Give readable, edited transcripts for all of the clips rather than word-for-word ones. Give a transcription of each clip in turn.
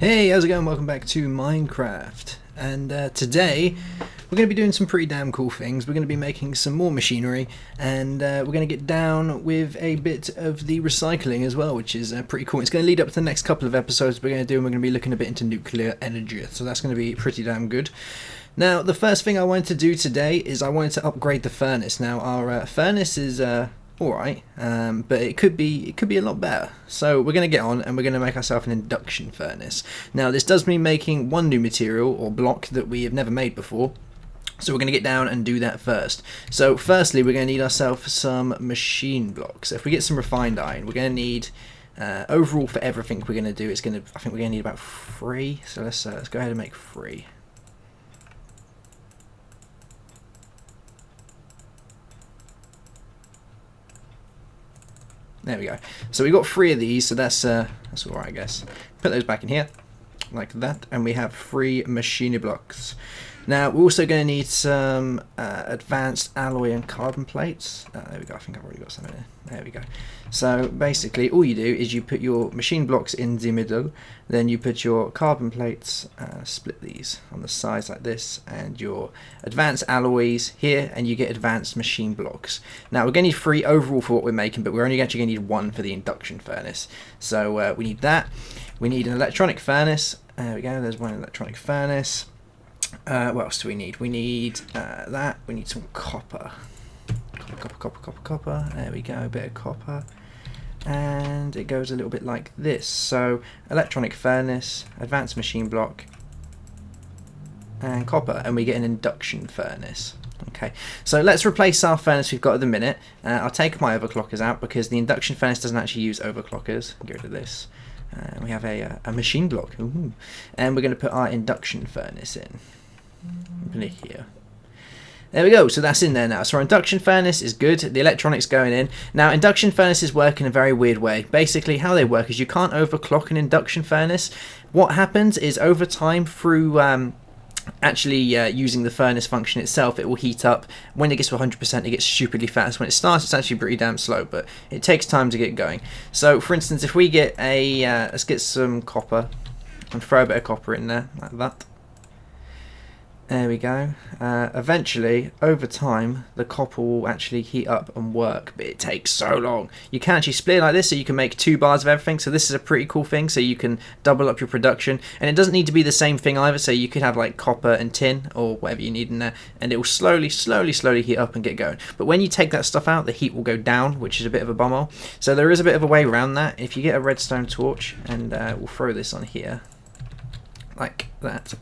Hey, how's it going? Welcome back to Minecraft. And today we're going to be doing some pretty damn cool things. We're going to be making some more machinery, and we're going to get down with a bit of the recycling as well, which is pretty cool. It's going to lead up to the next couple of episodes we're going to do, and we're going to be looking a bit into nuclear energy, so that's going to be pretty damn good. Now, the first thing I wanted to do today is I wanted to upgrade the furnace. Now, our furnace is alright, but it could be a lot better. So we're going to get on and we're going to make ourselves an induction furnace. Now, this does mean making one new material or block that we have never made before. So we're going to get down and do that first. So firstly, we're going to need ourselves some machine blocks. So if we get some refined iron, we're going to need overall for everything we're going to do. I think we're going to need about 3. So let's go ahead and make 3. There we go. So we got 3 of these, so that's alright, I guess. Put those back in here, like that, and we have 3 machine blocks. Now we're also going to need some advanced alloy and carbon plates. There we go. I think I've already got some in there. There we go. So basically, all you do is you put your machine blocks in the middle, then you put your carbon plates, split these on the sides like this, and your advanced alloys here, and you get advanced machine blocks. Now we're going to need 3 overall for what we're making, but we're only actually going to need 1 for the induction furnace. So we need that. We need an electronic furnace. There we go. There's one electronic furnace. What else do we need? We need that. We need some copper. Copper. There we go. A bit of copper. And it goes a little bit like this. So electronic furnace, advanced machine block, and copper, and we get an induction furnace. Okay, so let's replace our furnace we've got at the minute. I'll take my overclockers out because the induction furnace doesn't actually use overclockers. Get rid of this. We have a machine block. Ooh. And we're going to put our induction furnace in. Here. There we go, so that's in there now. So our induction furnace is good, the electronics going in. Now induction furnaces work in a very weird way. Basically how they work is you can't overclock an induction furnace. What happens is over time through actually using the furnace function itself, it will heat up. When it gets to 100% it gets stupidly fast. When it starts it's actually pretty damn slow, but it takes time to get going. So for instance, if we get a let's get some copper and throw a bit of copper in there like that. There we go. Eventually, over time, the copper will actually heat up and work, but it takes so long. You can actually split it like this, so you can make 2 bars of everything. So this is a pretty cool thing, so you can double up your production. And it doesn't need to be the same thing either, so you could have like copper and tin, or whatever you need in there, and it will slowly heat up and get going. But when you take that stuff out, the heat will go down, which is a bit of a bummer. So there is a bit of a way around that. If you get a redstone torch, and we'll throw this on here, like that.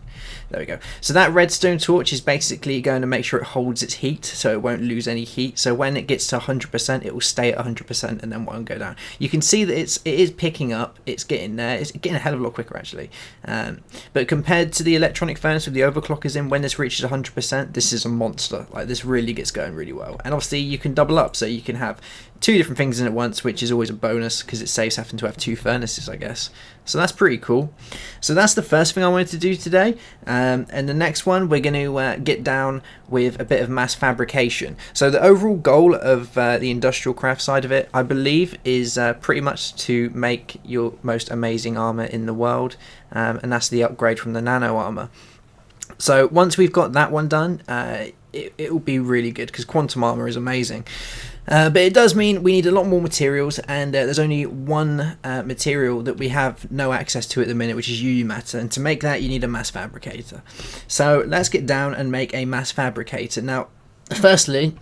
There we go. So that redstone torch is basically going to make sure it holds its heat, so it won't lose any heat. So when it gets to 100%, it will stay at 100% and then won't go down. You can see that it is picking up. It's getting there. It's getting a hell of a lot quicker actually. But compared to the electronic furnace with the overclockers in, when this reaches 100%, this is a monster. Like this really gets going really well. And obviously you can double up, so you can have 2 different things in at once, which is always a bonus because it saves having to have 2 furnaces, I guess. So that's pretty cool. So that's the first thing I wanted to do today. And the next one, we're going to get down with a bit of mass fabrication. So the overall goal of the industrial craft side of it, I believe, is pretty much to make your most amazing armour in the world. And that's the upgrade from the nano armour. So once we've got that one done, it will be really good because quantum armour is amazing. But it does mean we need a lot more materials, and there's only one material that we have no access to at the minute, which is UU matter, and to make that you need a mass fabricator. So let's get down and make a mass fabricator. Now firstly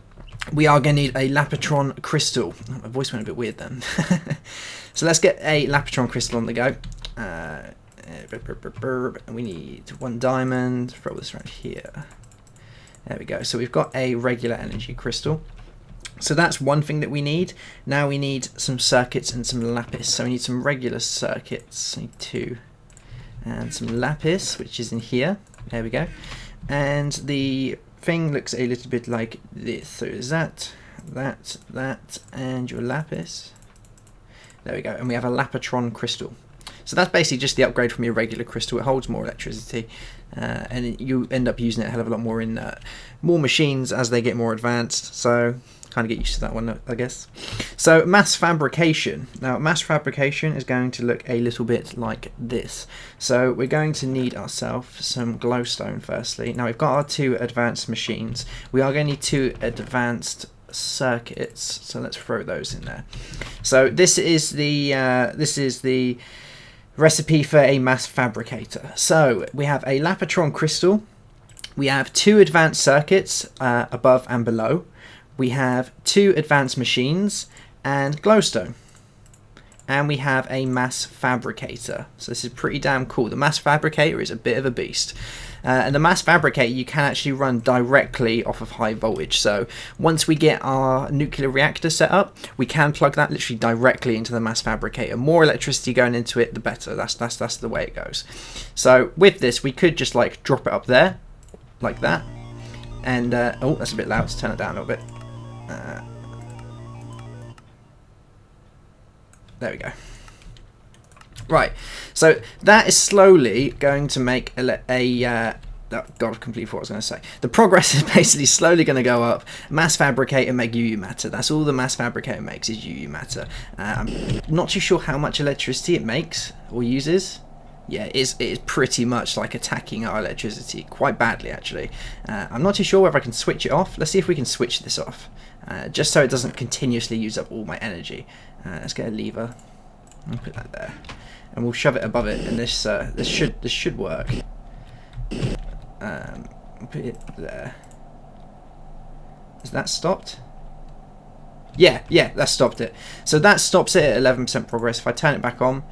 we are going to need a lapatron crystal. Oh, my voice went a bit weird then. So let's get a lapatron crystal on the go. And we need 1 diamond. Throw this right here. There we go. So we've got a regular energy crystal. So that's one thing that we need. Now we need some circuits and some lapis. So we need some regular circuits, I need 2, and some lapis, which is in here. There we go. And the thing looks a little bit like this. So is that, and your lapis. There we go. And we have a lapatron crystal. So that's basically just the upgrade from your regular crystal. It holds more electricity, and you end up using it a hell of a lot more in more machines as they get more advanced. So Kind of get used to that one, I guess. So mass fabrication. Now mass fabrication is going to look a little bit like this. So we're going to need ourselves some glowstone firstly. Now we've got our 2 advanced machines. We are going to need 2 advanced circuits. So let's throw those in there. So this is the recipe for a mass fabricator. So we have a Lapotron crystal. We have 2 advanced circuits above and below. We have 2 advanced machines and glowstone. And we have a mass fabricator. So this is pretty damn cool. The mass fabricator is a bit of a beast. And the mass fabricator you can actually run directly off of high voltage. So once we get our nuclear reactor set up, we can plug that literally directly into the mass fabricator. More electricity going into it, the better. That's the way it goes. So with this, we could just like drop it up there, like that. And oh, that's a bit loud. Let's turn it down a little bit. There we go. Right, so that is slowly going to make oh God, I completely forgot what I was going to say. The progress is basically slowly going to go up. Mass fabricator make UU matter. That's all the mass fabricator makes is UU matter. I'm not too sure how much electricity it makes or uses. Yeah, it is pretty much like attacking our electricity quite badly, actually. I'm not too sure whether I can switch it off. Let's see if we can switch this off, just so it doesn't continuously use up all my energy. Let's get a lever. I'll put that there, and we'll shove it above it, and this should work. Put it there. Is that stopped? Yeah, that stopped it. So that stops it at 11% progress. If I turn it back on,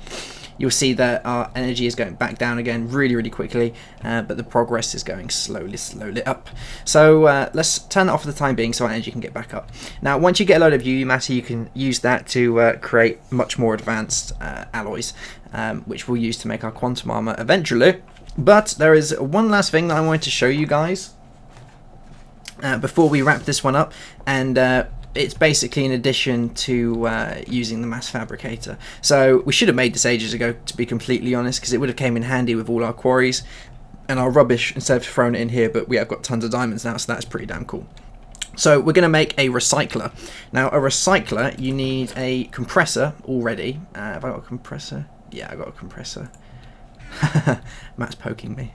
you'll see that our energy is going back down again really quickly, but the progress is going slowly up. So let's turn that off for the time being so our energy can get back up. Now once you get a load of UU matter, you can use that to create much more advanced alloys, which we'll use to make our quantum armor eventually. But there is one last thing that I wanted to show you guys before we wrap this one up, and it's basically in addition to using the mass fabricator. So we should have made this ages ago, to be completely honest, because it would have came in handy with all our quarries and our rubbish instead of throwing it in here, but we have got tons of diamonds now, so that's pretty damn cool. So we're going to make a recycler. Now a recycler, you need a compressor already. Have I got a compressor? Yeah, I got a compressor. Matt's poking me.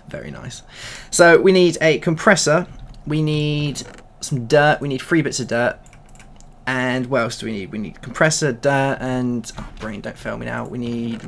Very nice. So we need a compressor, we need some dirt, we need 3 bits of dirt, and what else do we need? We need compressor, dirt, and oh, brain, don't fail me now. We need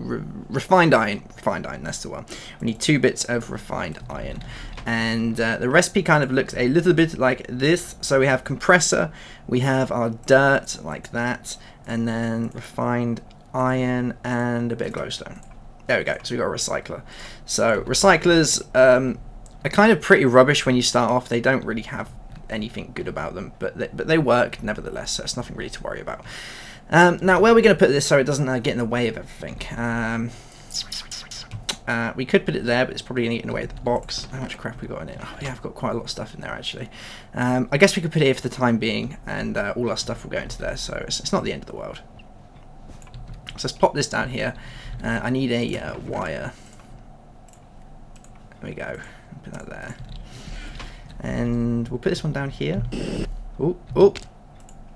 refined iron. Refined iron, that's the one. We need 2 bits of refined iron, and the recipe kind of looks a little bit like this. So we have compressor, we have our dirt like that, and then refined iron and a bit of glowstone. There we go. So we got a recycler. So recyclers are kind of pretty rubbish when you start off. They don't really have anything good about them, but they work nevertheless, so it's nothing really to worry about. Now where are we going to put this so it doesn't get in the way of everything? We could put it there, but it's probably going to get in the way of the box. How much crap we got in it? Oh, yeah, I've got quite a lot of stuff in there actually. I guess we could put it here for the time being, and all our stuff will go into there, so it's not the end of the world. So let's pop this down here. I need a wire. There we go. Put that there. And we'll put this one down here. Oh,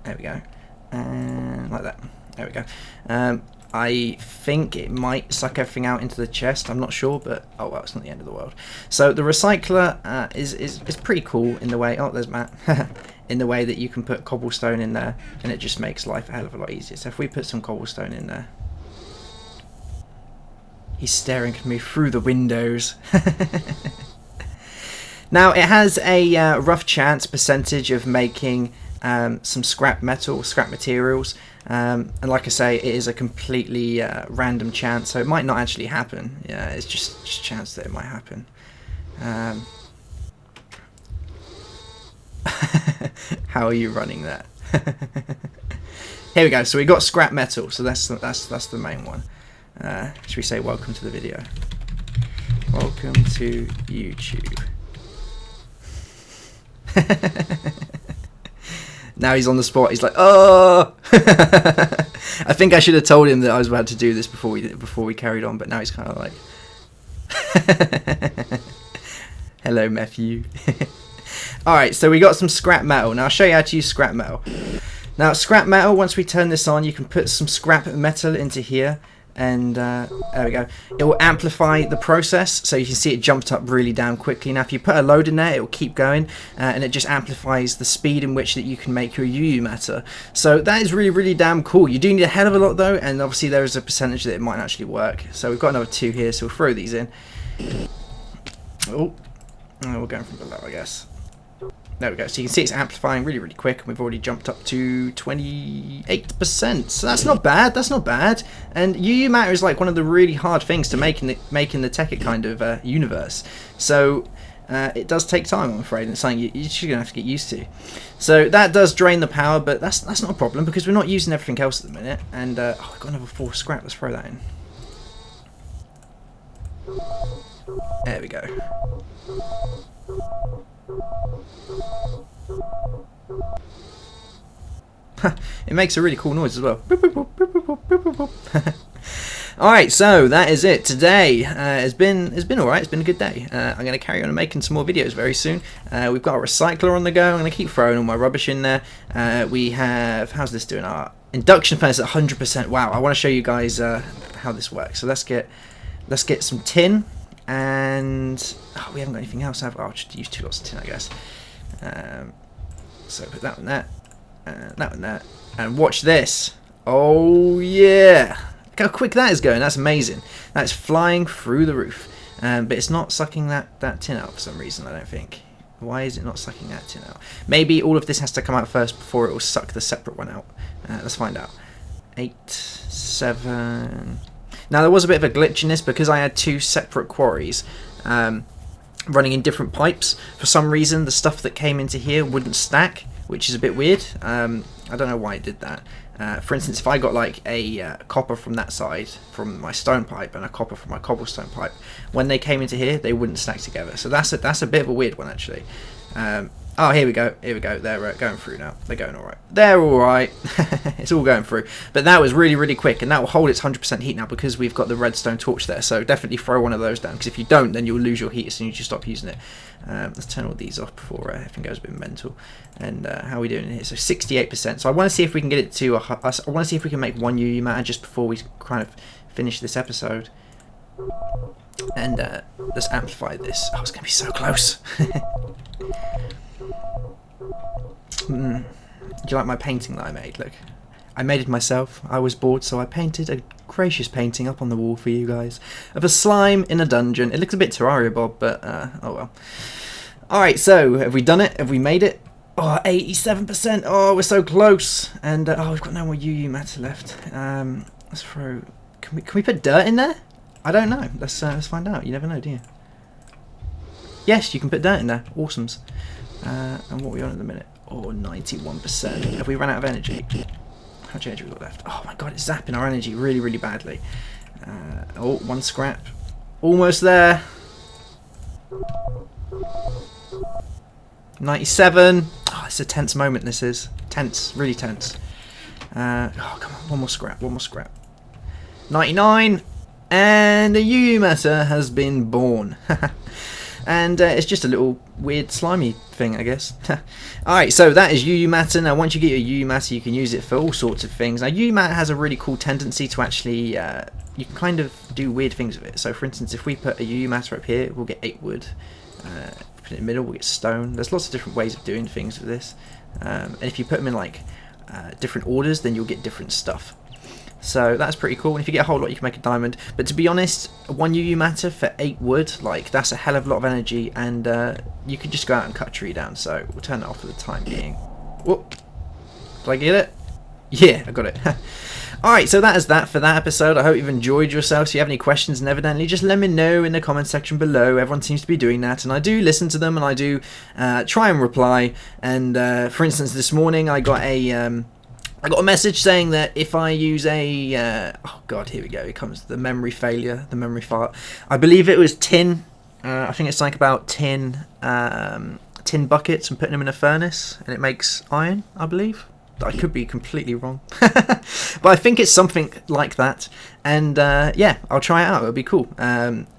there we go. And like that. There we go. I think it might suck everything out into the chest. I'm not sure, but oh well, it's not the end of the world. So the recycler is pretty cool in the way. Oh, there's Matt. In the way that you can put cobblestone in there, and it just makes life a hell of a lot easier. So if we put some cobblestone in there. He's staring at me through the windows. Now it has a rough chance percentage of making some scrap metal, scrap materials, and like I say, it is a completely random chance, so it might not actually happen. Yeah, it's just chance that it might happen. How are you running that? Here we go. So we got scrap metal, so that's the main one. Should we say welcome to the video? Welcome to YouTube. Now he's on the spot. He's like, oh! I think I should have told him that I was about to do this before we carried on, but now he's kind of like, hello, Matthew. Alright, so we got some scrap metal. Now I'll show you how to use scrap metal. Now scrap metal, once we turn this on, you can put some scrap metal into here. And there we go. It will amplify the process, so you can see it jumped up really damn quickly. Now if you put a load in there, it will keep going, and it just amplifies the speed in which that you can make your UU matter. So that is really, really damn cool. You do need a hell of a lot though, and obviously there is a percentage that it might actually work. So we've got another 2 here, so we'll throw these in. Oh, we're going from below, I guess. There we go. So you can see it's amplifying really, really quick. We've already jumped up to 28%. So that's not bad. That's not bad. And UU matter is like one of the really hard things to make in the Tekkit kind of universe. So it does take time, I'm afraid, and it's something you're just gonna have to get used to. So that does drain the power, but that's not a problem because we're not using everything else at the minute. And oh, I've got another 4 scrap. Let's throw that in. There we go. It makes a really cool noise as well. Alright, so that is it. Today has been alright. It's been a good day. I'm going to carry on making some more videos very soon. We've got a recycler on the go. I'm going to keep throwing all my rubbish in there. We have, how's this doing? Our induction furnace at 100%. Wow, I want to show you guys how this works. So let's get some tin. And we haven't got anything else. I'll just use 2 lots of tin, I guess. So put that on that, and that on that, and watch this. Oh yeah! Look how quick that is going. That's amazing. That's flying through the roof. But it's not sucking that tin out for some reason. I don't think. Why is it not sucking that tin out? Maybe all of this has to come out first before it will suck the separate one out. Let's find out. 8, 7. Now there was a bit of a glitch in this because I had 2 separate quarries running in different pipes. For some reason the stuff that came into here wouldn't stack, which is a bit weird. I don't know why it did that. For instance, if I got like a copper from that side from my stone pipe and a copper from my cobblestone pipe, when they came into here they wouldn't stack together. So that's a bit of a weird one actually. Oh, here we go. They're going through now. They're going all right. They're all right. It's all going through. But that was really, really quick, and that will hold its 100% heat now because we've got the redstone torch there. So definitely throw one of those down, because if you don't, then you'll lose your heat as soon as you stop using it. Let's turn all these off before everything goes a bit mental. And how are we doing here? So 68%. So I want to see if we can get it to. I want to see if we can make 1 UU matter just before we kind of finish this episode. And let's amplify this. Oh, it's going to be so close. Do you like my painting that I made? Look, I made it myself. I was bored, so I painted a gracious painting up on the wall for you guys of a slime in a dungeon. It looks a bit Terraria Bob, but oh well. Alright, so have we done it? Have we made it? Oh, 87%. Oh, we're so close. And oh, we've got no more UU matter left. Let's throw. Can we put dirt in there? I don't know. Let's find out. You never know, do you? Yes, you can put dirt in there. Awesomes. And what are we on at the minute? Oh, 91%. Have we run out of energy? How much energy have we got left? Oh my god, it's zapping our energy really, really badly. Oh, 1 scrap. Almost there. 97. Oh, it's a tense moment, this is. Tense, really tense. Oh, come on, 1 more scrap, 1 more scrap. 99. And a UU matter has been born. And it's just a little weird slimy thing, I guess. Alright, so that is UU matter. Now once you get your UU matter, you can use it for all sorts of things. Now UU matter has a really cool tendency to actually, you can kind of do weird things with it. So for instance, if we put a UU matter up here, we'll get 8 wood. If we put it in the middle, we'll get stone. There's lots of different ways of doing things with this. And if you put them in like different orders, then you'll get different stuff. So that's pretty cool. And if you get a whole lot, you can make a diamond. But to be honest, 1 UU matter for 8 wood, like that's a hell of a lot of energy, and you could just go out and cut a tree down. So we'll turn that off for the time being. Whoop! Did I get it? Yeah, I got it. Alright, so that is that for that episode. I hope you've enjoyed yourself. If you have any questions, and evidently, just let me know in the comment section below. Everyone seems to be doing that, and I do listen to them, and I do try and reply. And for instance, this morning I got a message saying that if I use a oh god, here we go, here comes the memory failure, the memory fart. I believe it was tin. I think it's like about tin buckets and putting them in a furnace, and it makes iron, I believe. I could be completely wrong. But I think it's something like that. And yeah, I'll try it out. It'll be cool.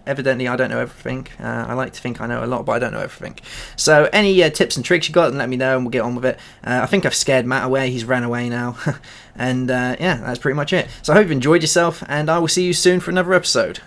Evidently, I don't know everything. I like to think I know a lot, but I don't know everything. So any tips and tricks you got, then let me know and we'll get on with it. I think I've scared Matt away. He's ran away now. And yeah, that's pretty much it. So I hope you've enjoyed yourself, and I will see you soon for another episode.